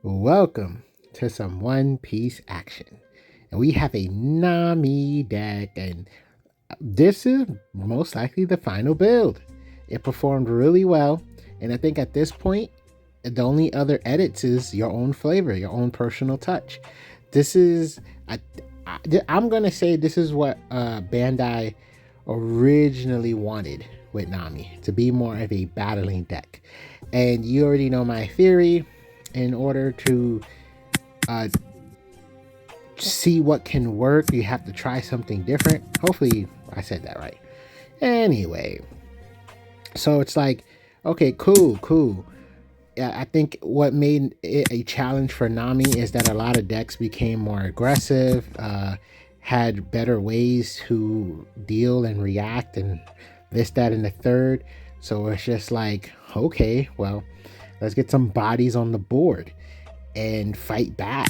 Welcome to some One Piece action. And we have a Nami deck, and this is most likely the final build. It performed really well, and I think at this point, the only other edits is your own flavor, your own personal touch. This is, I, I'm going to say this is what Bandai originally wanted with Nami, to be more of a battling deck. And you already know my theory. In order to uh, see what can work, you have to try something different. Hopefully, I said that right. Anyway, so it's like, okay, cool. Yeah, I think what made it a challenge for Nami is that a lot of decks became more aggressive, had better ways to deal and react, and this, that, and the third. So it's just like, okay, well, let's get some bodies on the board and fight back.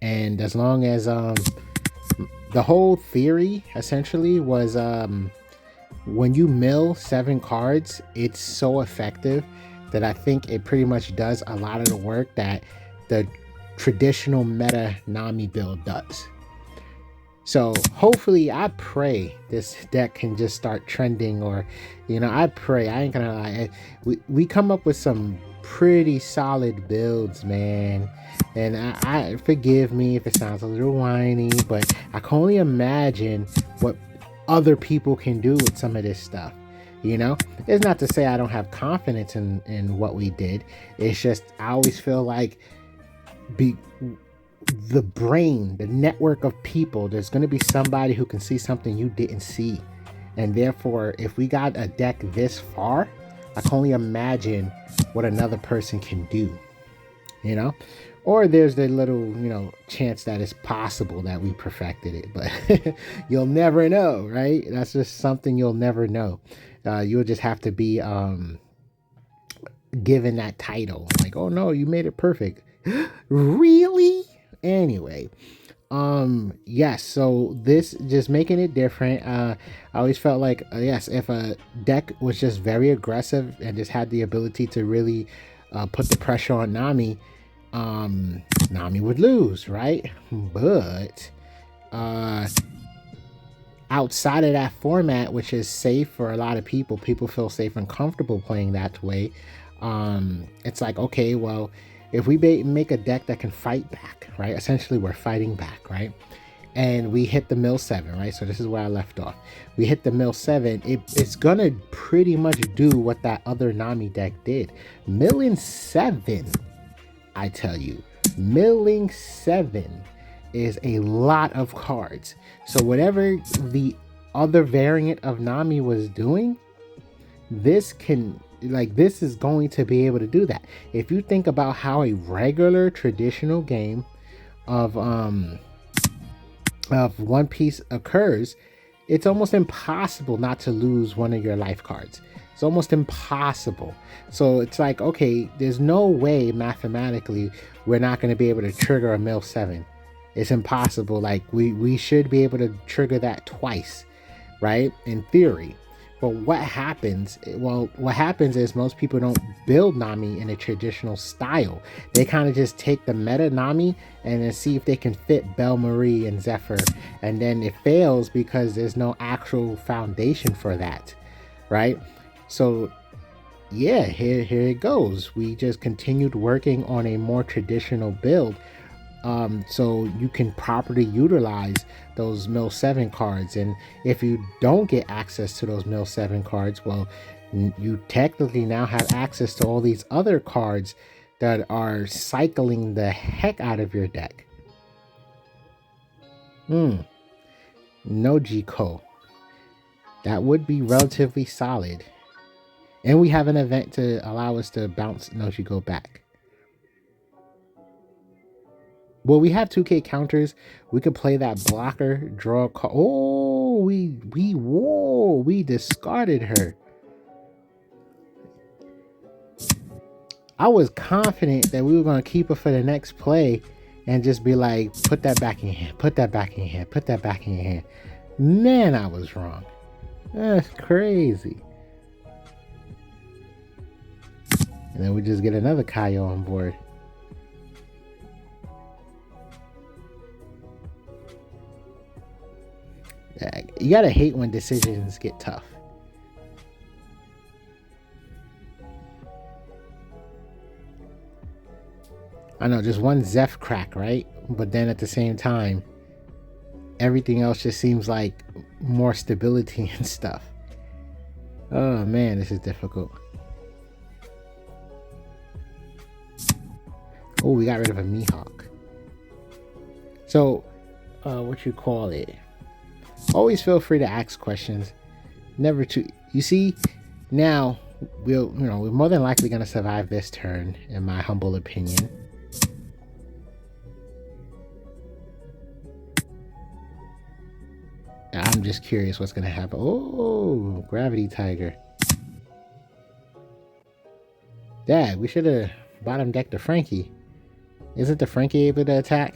And as long as the whole theory essentially was when you mill 7 cards, it's so effective that I think it pretty much does a lot of the work that the traditional meta Nami build does. So hopefully, I pray this deck can just start trending, or I pray. I ain't gonna lie, we come up with some pretty solid builds, man. And I forgive me if it sounds a little whiny, but I can only imagine what other people can do with some of this stuff. It's not to say I don't have confidence in what we did. It's just I always feel like be the brain, the network of people, there's going to be somebody who can see something you didn't see. And therefore, if we got a deck this far, I can only imagine what another person can do, Or there's the little, chance that it's possible that we perfected it, but you'll never know, right? That's just something you'll never know. You'll just have to be given that title. Like, oh no, you made it perfect. Really? Anyway, yes, so this just making it different. I always felt like, yes, if a deck was just very aggressive and just had the ability to really put the pressure on Nami, Nami would lose, right? But outside of that format, which is safe for a lot of people feel safe and comfortable playing that way. It's like, okay, well, if we make a deck that can fight back, right? Essentially, we're fighting back, right? And we hit the mill 7, right? So this is where I left off. We hit the mill 7. It's gonna pretty much do what that other Nami deck did. Milling 7, I tell you, milling 7 is a lot of cards. So whatever the other variant of Nami was doing, this is going to be able to do that. If you think about how a regular traditional game of One Piece occurs, it's almost impossible not to lose one of your life cards. It's almost impossible. So it's like, okay, there's no way mathematically we're not going to be able to trigger a mill 7. It's impossible. Like we should be able to trigger that twice, right? In theory. But what happens? Well, what happens is most people don't build Nami in a traditional style. They kind of just take the meta Nami and then see if they can fit Belle Marie and Zephyr. And then it fails because there's no actual foundation for that, right? So yeah, here it goes. We just continued working on a more traditional build, so you can properly utilize those mill 7 cards. And if you don't get access to those mill 7 cards, well, you technically now have access to all these other cards that are cycling the heck out of your deck. No G-Ko. That would be relatively solid. And we have an event to allow us to bounce Nochigo back. Well, we have 2K counters. We could play that blocker, draw a card. Oh, we discarded her. I was confident that we were going to keep her for the next play and just be like, put that back in your hand, put that back in your hand, put that back in your hand. Man, I was wrong. That's crazy. And then we just get another Kaio on board. You gotta hate when decisions get tough. I know, just one Zeph crack, right? But then at the same time, everything else just seems like more stability and stuff. Oh man, this is difficult. Oh, we got rid of a Mihawk. So, what you call it? Always feel free to ask questions. Never to, you see, now we're more than likely gonna survive this turn, in my humble opinion. I'm just curious what's gonna happen. Oh, Gravity Tiger. Dad, we should have bottom decked the Frankie. Isn't the Frankie able to attack?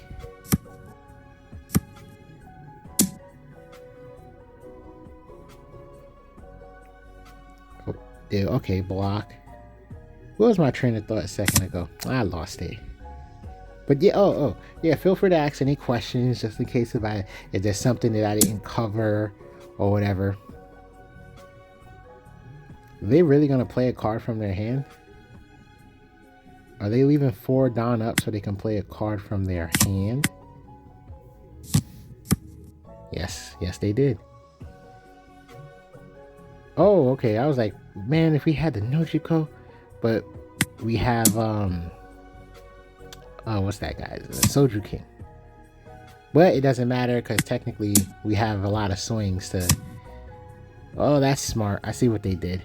Oh, dude, okay, block. What was my train of thought a second ago? I lost it. But yeah, yeah, feel free to ask any questions just in case if there's something that I didn't cover or whatever. Are they really gonna play a card from their hand? Are they leaving 4 Dawn up so they can play a card from their hand? Yes, they did. Oh, okay. I was like, man, if we had the Nojiko, but we have what's that guy? Soju King. But it doesn't matter because technically we have a lot of swings to. Oh, that's smart. I see what they did.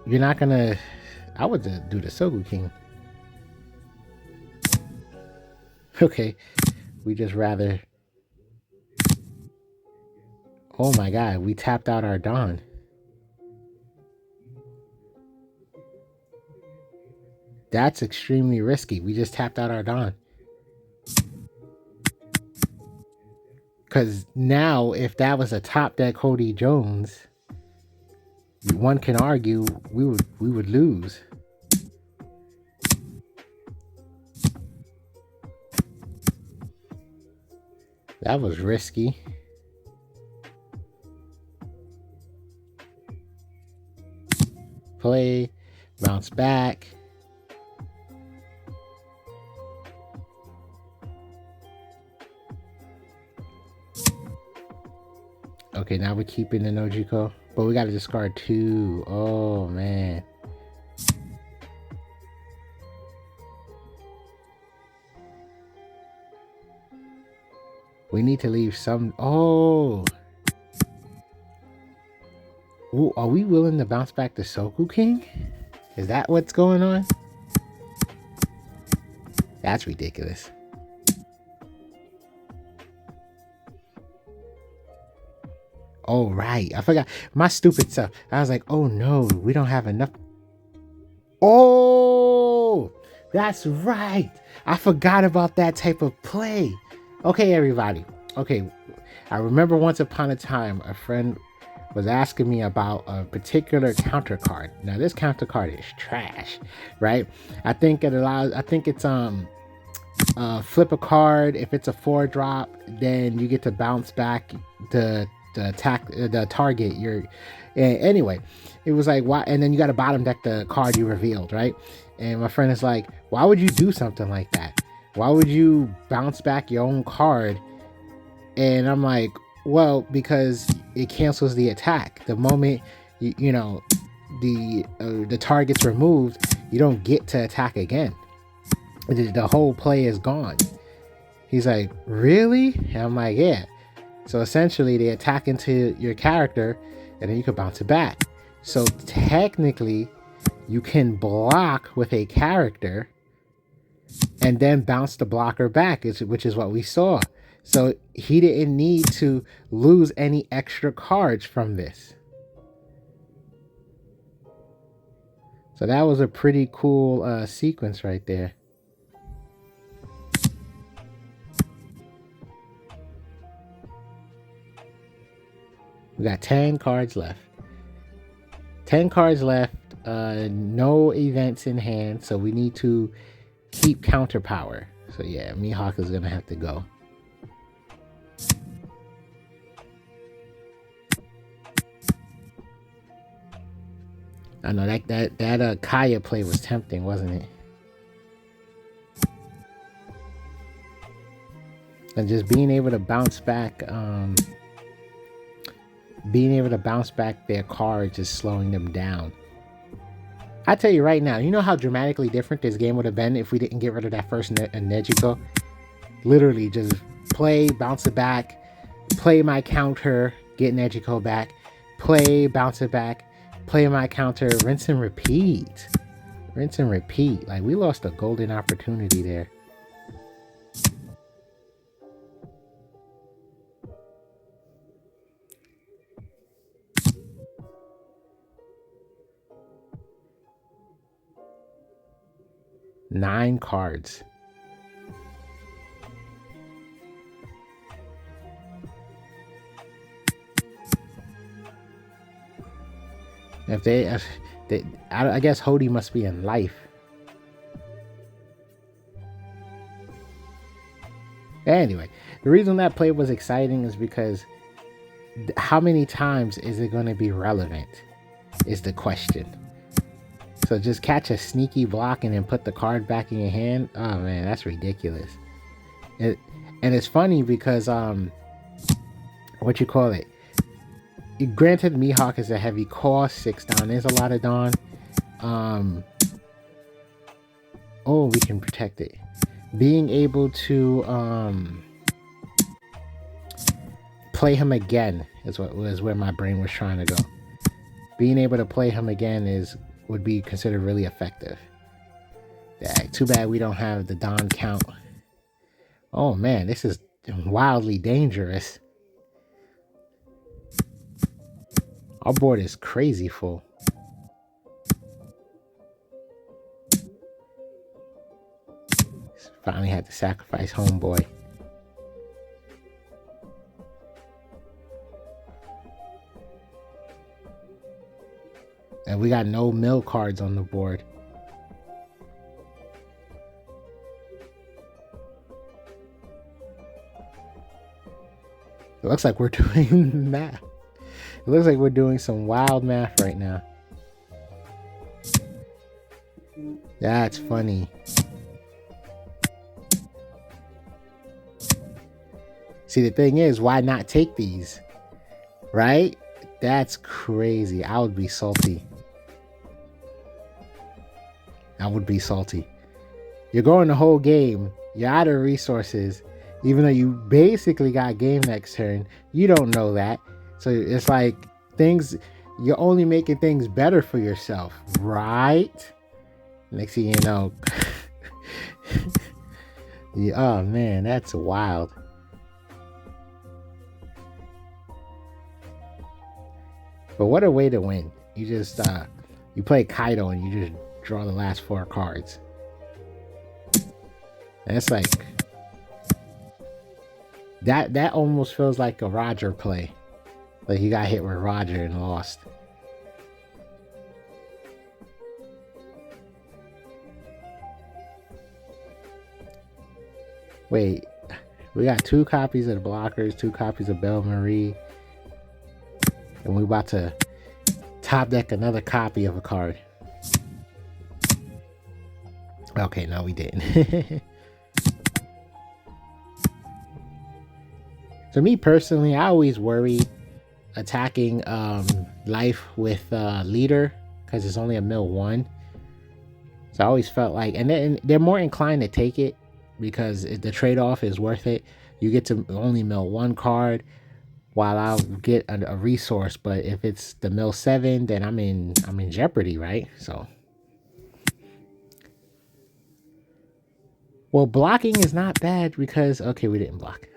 You're not gonna. I would do the Sogu King. Okay, we just rather. Oh my god, we tapped out our Dawn. That's extremely risky. We just tapped out our Dawn. Because now, if that was a top deck Cody Jones, one can argue we would lose. That was risky. Play, bounce back. Okay, now we're keeping the Nojiko, but we gotta discard 2. Oh man. We need to leave some. Oh. Ooh, are we willing to bounce back to Soku King? Is that what's going on? That's ridiculous. Oh, right. I forgot. My stupid self. I was like, oh no, we don't have enough. Oh, that's right. I forgot about that type of play. Okay, everybody. Okay, I remember once upon a time, a friend was asking me about a particular counter card. Now, this counter card is trash, right? I think it's flip a card. If it's a 4-drop, then you get to bounce back the attack the target. Anyway, it was like, why? And then you got to bottom deck the card you revealed, right? And my friend is like, why would you do something like that? Why would you bounce back your own card? And I'm like, well, because it cancels the attack. The moment the target's removed, you don't get to attack again. The whole play is gone. He's like, really? And I'm like, yeah. So essentially, they attack into your character, and then you can bounce it back. So technically, you can block with a character, and then bounce the blocker back, which is what we saw. So he didn't need to lose any extra cards from this. So that was a pretty cool sequence right there. We got 10 cards left. 10 cards left. No events in hand, so we need to keep counter power. So yeah, Mihawk is gonna have to go. I know that Kaya play was tempting, wasn't it? And just being able to bounce back, their cards is slowing them down. I tell you right now, you know how dramatically different this game would have been if we didn't get rid of that first Nezuko? Literally just play, bounce it back, play my counter, get Nezuko back, play, bounce it back, play my counter, rinse and repeat. Rinse and repeat. Like, we lost a golden opportunity there. Nine cards. If I guess Hody must be in life. Anyway, the reason that play was exciting is because how many times is it going to be relevant is the question. So just catch a sneaky block and then put the card back in your hand. Oh man, that's ridiculous. And it's funny because what you call it? Granted, Mihawk is a heavy cost. 6 down is a lot of Dawn. Oh, we can protect it. Being able to play him again is what was where my brain was trying to go. Being able to play him again would be considered really effective. Yeah, too bad we don't have the Dawn count. Oh man, this is wildly dangerous. Our board is crazy full. Finally had to sacrifice Homeboy. And we got no mill cards on the board. It looks like we're doing math. It looks like we're doing some wild math right now. That's funny. See, the thing is, why not take these? Right? That's crazy. I would be salty. I would be salty. You're going the whole game. You're out of resources. Even though you basically got game next turn. You don't know that. So it's like you're only making things better for yourself. Right? Next thing you know. Oh man, that's wild. But what a way to win. You just you play Kaido and you just draw the last 4 cards. And it's like that almost feels like a Roger play. Like you got hit with Roger and lost. Wait, we got 2 copies of the blockers, 2 copies of Belle Marie. And we're about to top deck another copy of a card. Okay, no, we didn't. So me personally, I always worry attacking life with leader because it's only a mill 1. So I always felt like, and they're more inclined to take it because the trade-off is worth it. You get to only mill 1 card while I'll get a resource, but if it's the mill 7, then I'm in jeopardy, right? So, well, blocking is not bad because okay, we didn't block.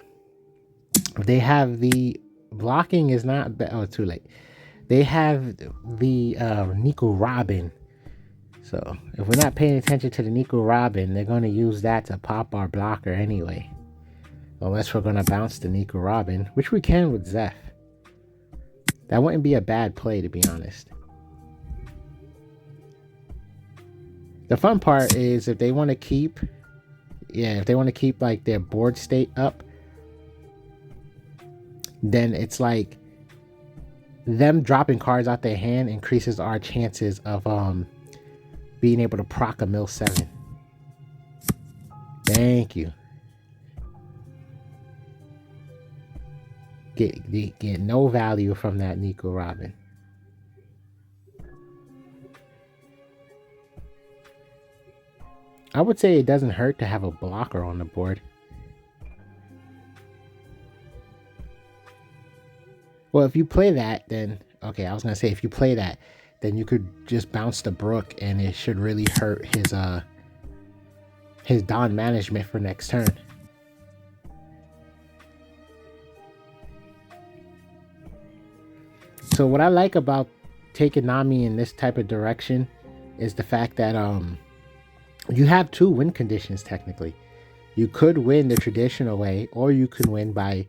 They have the blocking is not bad. Oh, too late. They have the Nico Robin. So if we're not paying attention to the Nico Robin, they're going to use that to pop our blocker anyway. Unless we're going to bounce the Nico Robin, which we can with Zeph. That wouldn't be a bad play, to be honest. The fun part is if they want to keep Yeah, if they want to keep like their board state up, then it's like them dropping cards out their hand increases our chances of being able to proc a mill 7. Thank you. Get no value from that Nico Robin. I would say it doesn't hurt to have a blocker on the board. Well, if you play that, then okay, I was gonna say if you play that, then you could just bounce the Brook and it should really hurt his Don management for next turn. So what I like about taking Nami in this type of direction is the fact that you have 2 win conditions technically. You could win the traditional way, or you can win by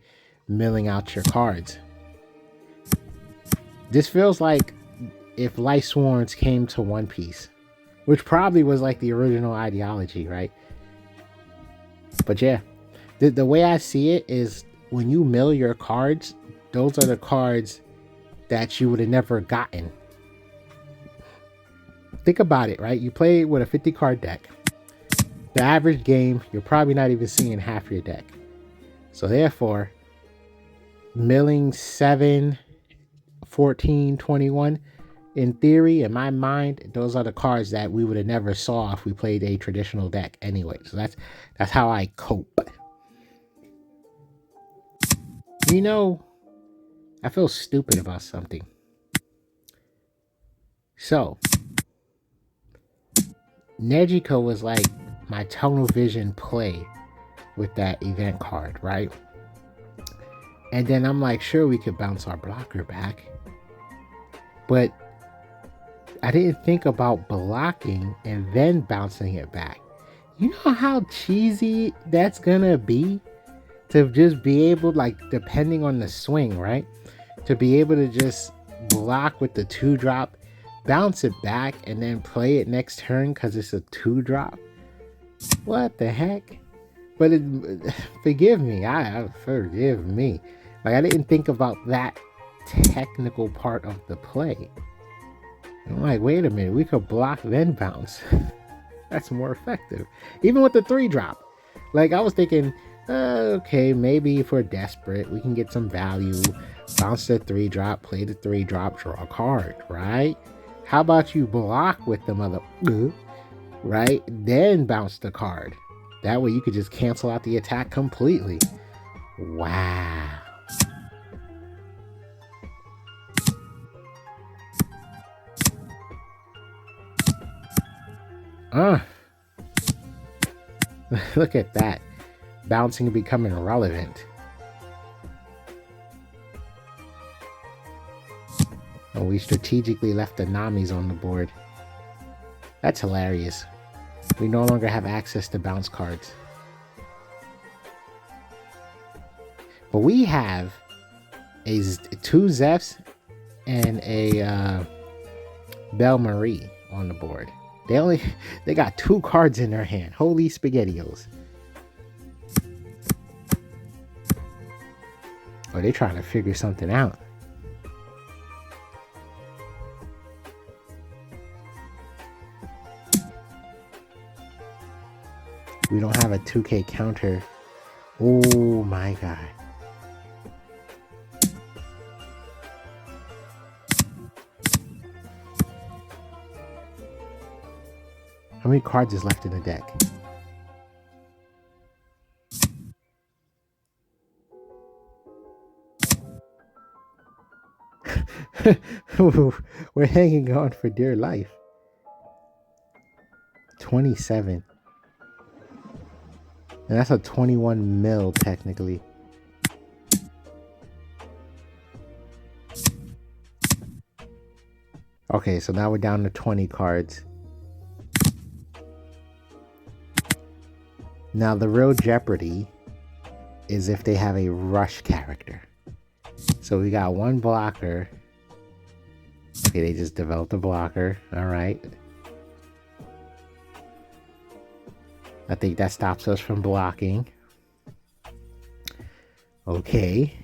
milling out your cards. This feels like if Light Sworns came to One Piece, which probably was like the original ideology, right? But yeah, the way I see it is when you mill your cards, those are the cards that you would have never gotten. Think about it, right? You play with a 50 card deck. The average game, you're probably not even seeing half your deck. So therefore, milling 7, 14, 21, in theory, in my mind, those are the cards that we would have never saw if we played a traditional deck anyway. So that's how I cope. You know, I feel stupid about something. So, Negico was like my tunnel vision play with that event card, right? And then I'm like, sure, we could bounce our blocker back. But I didn't think about blocking and then bouncing it back. You know how cheesy that's gonna be? To just be able, like, depending on the swing, right? To be able to just block with the 2-drop, bounce it back, and then play it next turn because it's a 2-drop. What the heck? But forgive me. Forgive me. Like, I didn't think about that technical part of the play. I'm like, wait a minute, we could block then bounce. That's more effective. Even with the 3-drop. Like, I was thinking, okay, maybe if we're desperate, we can get some value. Bounce the 3-drop, play the 3-drop, draw a card, right? How about you block with the mother, right? Then bounce the card. That way you could just cancel out the attack completely. Wow. Look at that. Bouncing and becoming irrelevant. Oh, we strategically left the Namis on the board. That's hilarious. We no longer have access to bounce cards. But we have 2 Zephs and a Belle Marie on the board. They got 2 cards in their hand. Holy spaghettios. Oh, they're trying to figure something out. We don't have a 2K counter. Oh my god. How many cards is left in the deck? We're hanging on for dear life. 27. And that's a 21 mil technically. Okay, so now we're down to 20 cards. Now the real jeopardy is if they have a rush character. So we got 1 blocker. Okay, they just developed a blocker. All right. I think that stops us from blocking. Okay.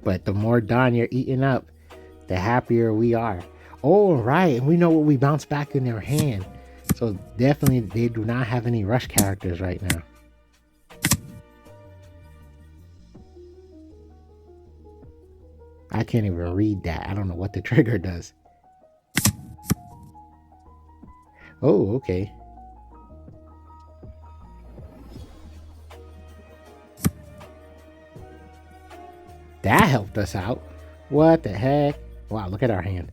But the more Don you're eating up, the happier we are. Oh, right. And we know what we bounce back in their hand. So definitely they do not have any rush characters right now. I can't even read that. I don't know what the trigger does. Oh, okay. That helped us out. What the heck? Wow, look at our hand.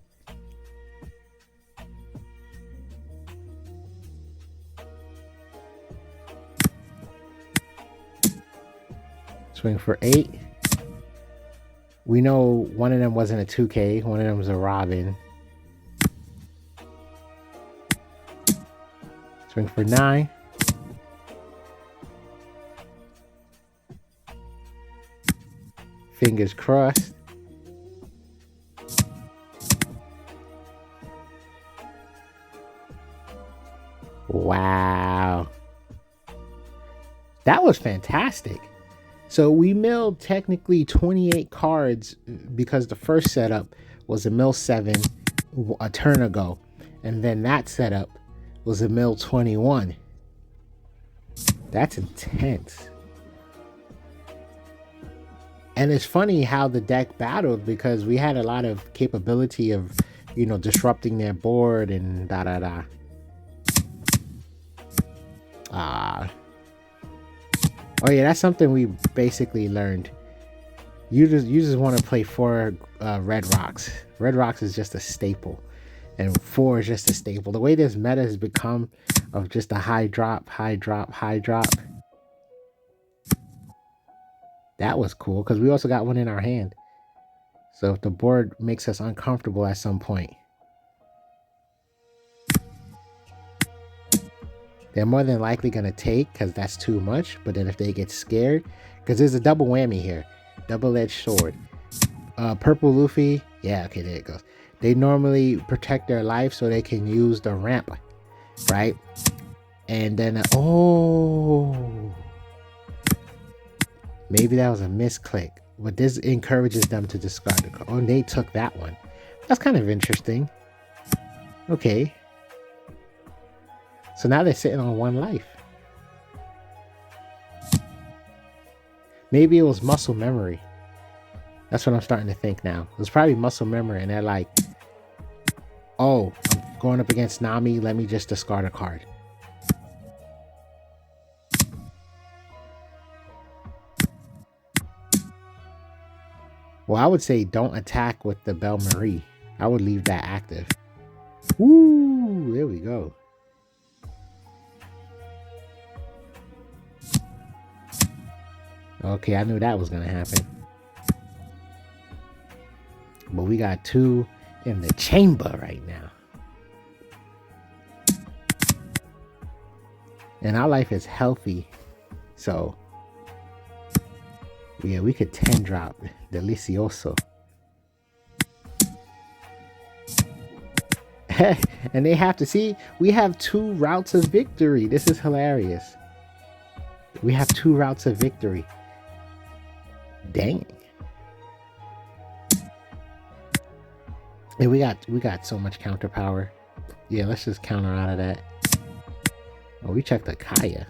Swing for 8. We know one of them wasn't a 2K. One of them was a Robin. Swing for 9. Fingers crossed. Wow. That was fantastic. So we milled technically 28 cards because the first setup was a mill 7 a turn ago. And then that setup was a mill 21. That's intense. And it's funny how the deck battled because we had a lot of capability of, you know, disrupting their board and da-da-da. Oh yeah, that's something we basically learned. You just want to play 4 red rocks. Red rocks is just a staple, and 4 is just a staple. The way this meta has become of just a high drop, high drop, high drop. That was cool because we also got one in our hand. So if the board makes us uncomfortable at some point, they're more than likely going to take because that's too much. But then if they get scared, because there's a double whammy here, double-edged sword. Purple Luffy, yeah, okay, there it goes. They normally protect their life so they can use the ramp, right? And then, oh, maybe that was a misclick. But this encourages them to discard the card. Oh, and they took that one. That's kind of interesting. Okay. So now they're sitting on 1 life. Maybe it was muscle memory. That's what I'm starting to think now. It was probably muscle memory, and they're like, oh, I'm going up against Nami. Let me just discard a card. Well, I would say don't attack with the Belle Marie. I would leave that active. Woo! There we go. Okay, I knew that was going to happen. But we got 2 in the chamber right now. And our life is healthy. So, yeah, we could 10 drop. Delicioso. And they have to see, we have 2 routes of victory. This is hilarious. We have 2 routes of victory. Dang. And we got so much counter power. Yeah, let's just counter out of that. Oh, we checked the Kaya.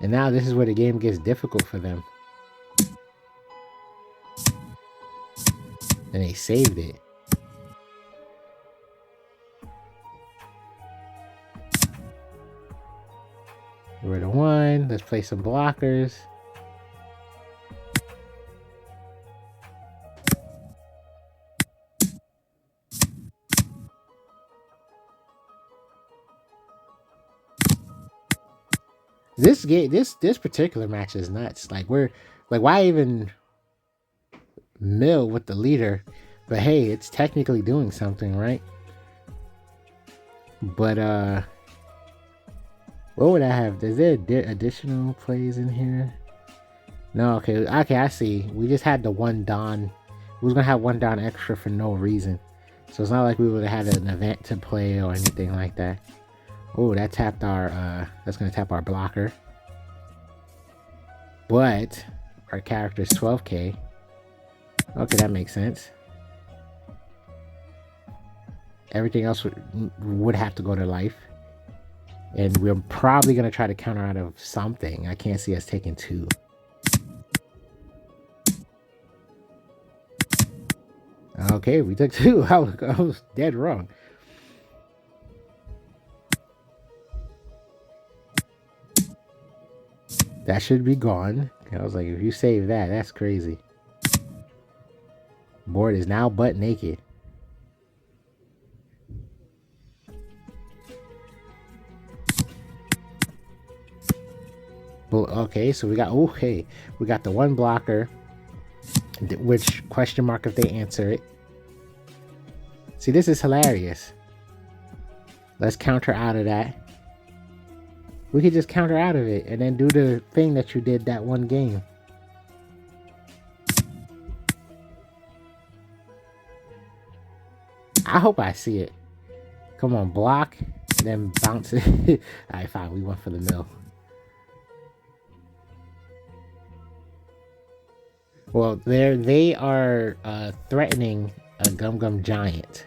And now this is where the game gets difficult for them. And they saved it. We're the 1. Let's play some blockers. This game, this particular match is nuts. Like why even mill with the leader? But hey, it's technically doing something, right? But what would I have? Is there additional plays in here? No, okay, I see. We just had the 1 Don. We was gonna have 1 Don extra for no reason. So it's not like we would have had an event to play or anything like that. Oh, that tapped our, that's gonna tap our blocker. But our character's 12k. Okay, that makes sense. Everything else would have to go to life. And we're probably gonna try to counter out of something. I can't see us taking 2. Okay, we took 2. I was dead wrong. That should be gone. I was like, if you save that, that's crazy. Board is now butt naked. Okay, so we got, okay, we got the 1 blocker, which question mark if they answer it. See, this is hilarious. Let's counter out of that. We could just counter out of it and then do the thing that you did that one game. I hope I see it. Come on, block, and then bounce it. Alright, fine, we went for the mill. Well, they are threatening a Gum Gum Giant.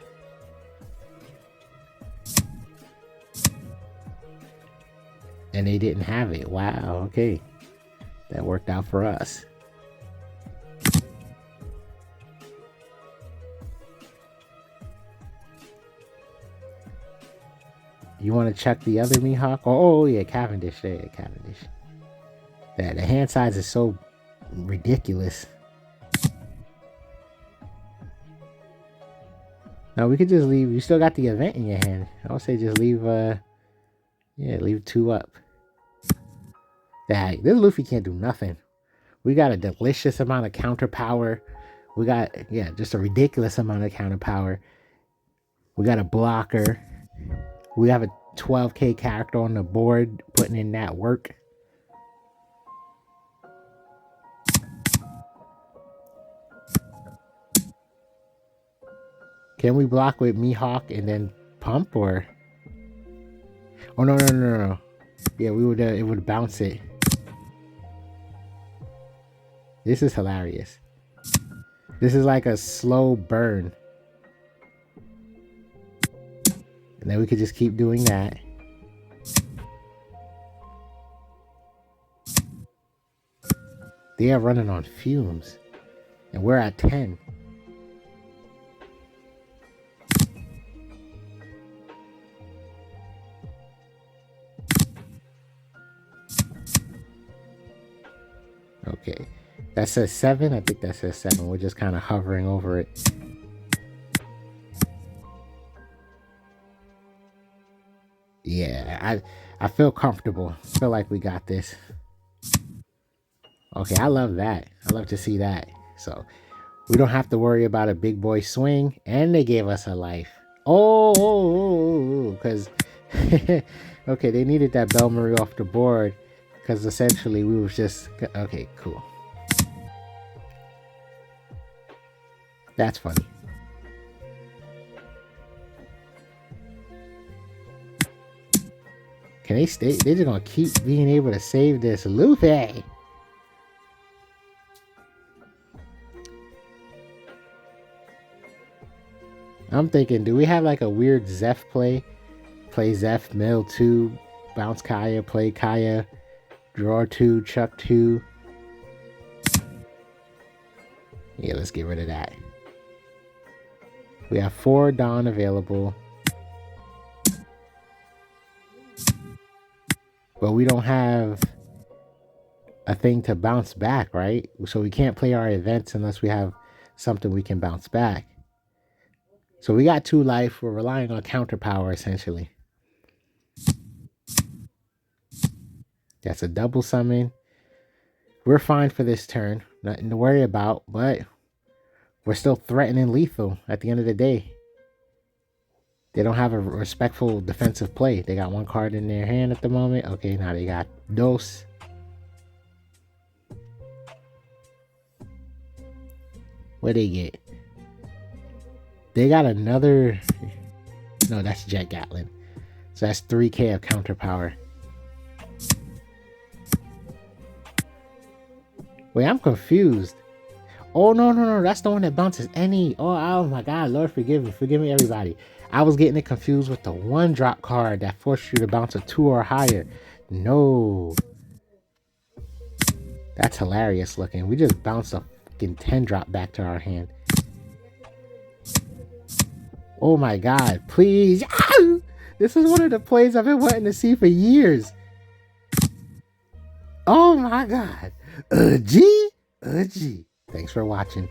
And they didn't have it. Wow, okay. That worked out for us. You want to check the other Mihawk? Oh, yeah, Cavendish. There, Cavendish. The hand size is so ridiculous. Now we could just leave. You still got the event in your hand. I would say just leave. Yeah, leave 2 up. That this Luffy can't do nothing. We got a delicious amount of counter power. We got, yeah, just a ridiculous amount of counter power. We got a blocker. We have a 12k character on the board putting in that work. Can we block with Mihawk and then pump, or? Oh, no. Yeah, we would, it would bounce it. This is hilarious. This is like a slow burn. And then we could just keep doing that. They are running on fumes. And we're at 10. Okay. That says 7. I think that says 7. We're just kind of hovering over it. Yeah, I feel comfortable. I feel like we got this. Okay, I love that. I love to see that. So we don't have to worry about a big boy swing. And they gave us a life. Oh, because okay, they needed that Belle Marie off the board. Because essentially we was just, okay, cool. That's funny. Can they stay? They're just gonna keep being able to save this Luffy. I'm thinking, do we have like a weird Zeph play? Play Zeph, mill 2, bounce Kaya, play Kaya, draw 2, chuck 2. Yeah, let's get rid of that. We have 4 Dawn available. But we don't have a thing to bounce back, right? So we can't play our events unless we have something we can bounce back. So we got 2 life. We're relying on counter power, essentially. That's a double summon. We're fine for this turn. Nothing to worry about, but we're still threatening lethal at the end of the day. They don't have a respectful defensive play. They got 1 card in their hand at the moment. Okay, now they got Dos. What they get? They got another. No, that's Jet Gatlin. So that's 3k of counter power. Wait, I'm confused. Oh, no. That's the one that bounces any. Oh my God. Lord, forgive me. Forgive me, everybody. I was getting it confused with the 1-drop card that forced you to bounce a 2 or higher. No. That's hilarious looking. We just bounced a fucking 10-drop back to our hand. Oh my God. Please. Ah! This is one of the plays I've been wanting to see for years. Oh my God. G. Thanks for watching.